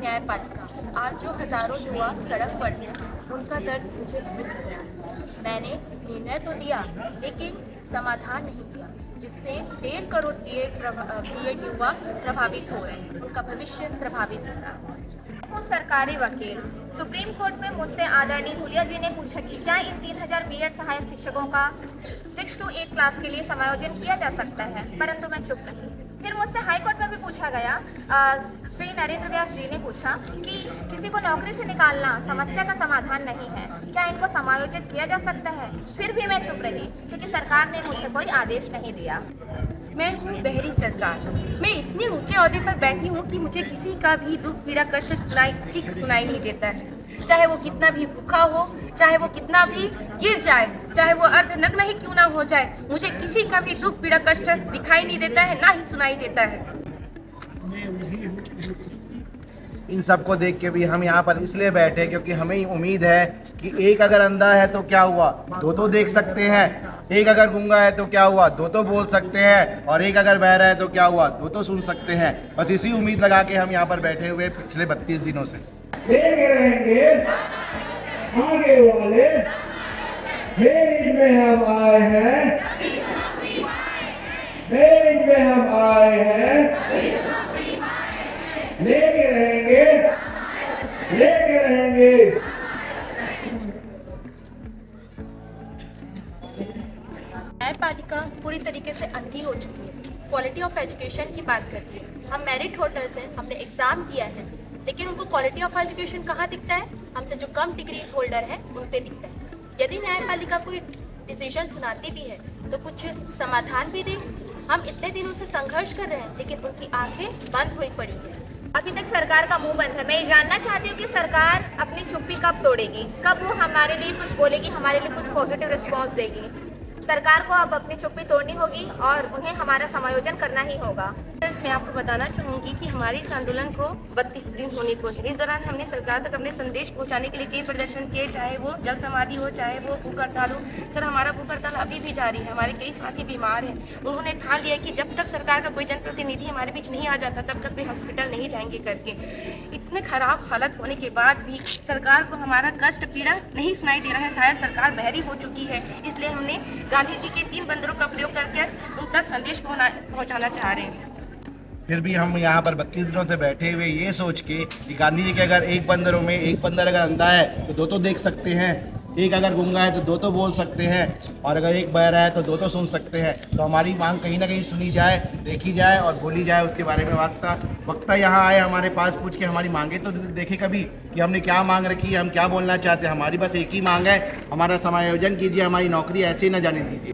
न्यायपालिका। आज जो हजारों युवा सड़क पर हैं, उनका दर्द मुझे नहीं दिख रहा। मैंने निर्णय तो दिया, लेकिन समाधान नहीं दिया, जिससे 1.5 करोड़ बीएड युवा प्रभावित हो रहे हैं। उनका भविष्य प्रभावित हो रहा है। हूँ सरकारी वकील। सुप्रीम कोर्ट में मुझसे आदरणीय धुलिया जी ने पूछा कि क्या इन 3000 बीएड सहायक शिक्षकों का 6 to 8 क्लास के लिए समायोजन किया जा सकता है, परंतु मैं चुप रही। फिर मुझसे हाई कोर्ट में भी पूछा गया, श्री नरेंद्र व्यास जी ने पूछा कि किसी को नौकरी से निकालना समस्या का समाधान नहीं है, क्या इनको समायोजित किया जा सकता है। फिर भी मैं चुप रही, क्योंकि सरकार ने मुझे कोई आदेश नहीं दिया। मैं हूँ बहरी सरकार। मैं इतने ऊंचे ओहदे पर बैठी हूँ कि मुझे किसी का भी दुख पीड़ा कष्ट चीख सुनाई नहीं देता है। चाहे वो कितना भी भूखा हो, चाहे वो कितना भी गिर जाए, चाहे वो अर्धनग्न ही क्यों ना हो जाए, मुझे किसी का भी दुख पीड़ा कष्ट दिखाई नहीं देता है, ना ही सुनाई देता है। इन सबको देख के भी हम यहाँ पर इसलिए बैठे क्योंकि हमें उम्मीद है कि एक अगर अंधा है तो क्या हुआ, दो तो देख सकते हैं। एक अगर गूंगा है तो क्या हुआ, दो तो बोल सकते हैं। और एक अगर बहरा है तो क्या हुआ, दो तो सुन सकते हैं। बस इसी उम्मीद लगा के हम यहाँ पर बैठे हुए पिछले 32 दिनों से। रहेंगे आगे वाले मेरिट में हम आए हैं, मेरिट में हम आए हैं, लेके रहेंगे, लेके रहेंगे। न्यायपालिका पूरी तरीके से अंधी हो चुकी है। क्वालिटी ऑफ एजुकेशन की बात करती है। हम मेरिट होल्डर्स हैं, हमने एग्जाम दिया है, लेकिन उनको क्वालिटी ऑफ एजुकेशन कहाँ दिखता है? हमसे जो कम डिग्री होल्डर है उन पे दिखता है। यदि न्यायपालिका कोई डिसीजन सुनाती भी है तो कुछ समाधान भी दे। हम इतने दिनों से संघर्ष कर रहे हैं, लेकिन उनकी आंखें बंद हुई पड़ी है। अभी तक सरकार का मुंह बंद है। मैं ये जानना चाहती हूँ कि सरकार अपनी चुप्पी कब तोड़ेगी, कब वो हमारे लिए कुछ बोलेगी, हमारे लिए कुछ पॉजिटिव रिस्पॉन्स देगी। सरकार को अब अपनी चुप्पी तोड़नी होगी और उन्हें हमारा समायोजन करना ही होगा। मैं आपको बताना चाहूँगी कि हमारे इस आंदोलन को 32 दिन होने को है। इस दौरान हमने सरकार तक अपने संदेश पहुँचाने के लिए कई प्रदर्शन किए, चाहे वो जल समाधि हो, चाहे वो भूख हड़ताल हो। सर, हमारा भूख हड़ताल अभी भी जारी है। हमारे कई साथी बीमार हैं। उन्होंने ठान लिया कि जब तक सरकार का कोई जनप्रतिनिधि हमारे बीच नहीं आ जाता तब तक वे हॉस्पिटल नहीं जाएंगे करके। इतने खराब हालत होने के बाद भी सरकार को हमारा कष्ट पीड़ा नहीं सुनाई दे रहा है। शायद सरकार बहरी हो चुकी है। इसलिए हमने गांधी जी के 3 बंदरों का प्रयोग करके उन तक संदेश पहुँचाना चाह रहे हैं। फिर भी हम यहाँ पर 32 दिनों से बैठे हुए ये सोच के कि गांधी जी के अगर एक बंदरों में एक बंदर अगर अंधा है तो दो तो देख सकते हैं, एक अगर गूंगा है तो दो तो बोल सकते हैं, और अगर एक बहरा है तो दो तो सुन सकते हैं। तो हमारी मांग कहीं ना कहीं सुनी जाए, देखी जाए और बोली जाए। उसके बारे में वक्ता यहाँ आए हमारे पास, पूछ के हमारी मांगे तो देखे कभी कि हमने क्या मांग रखी है, हम क्या बोलना चाहते हैं। हमारी बस एक ही मांग है, हमारा समायोजन कीजिए, हमारी नौकरी ऐसे ही न जाने दीजिए।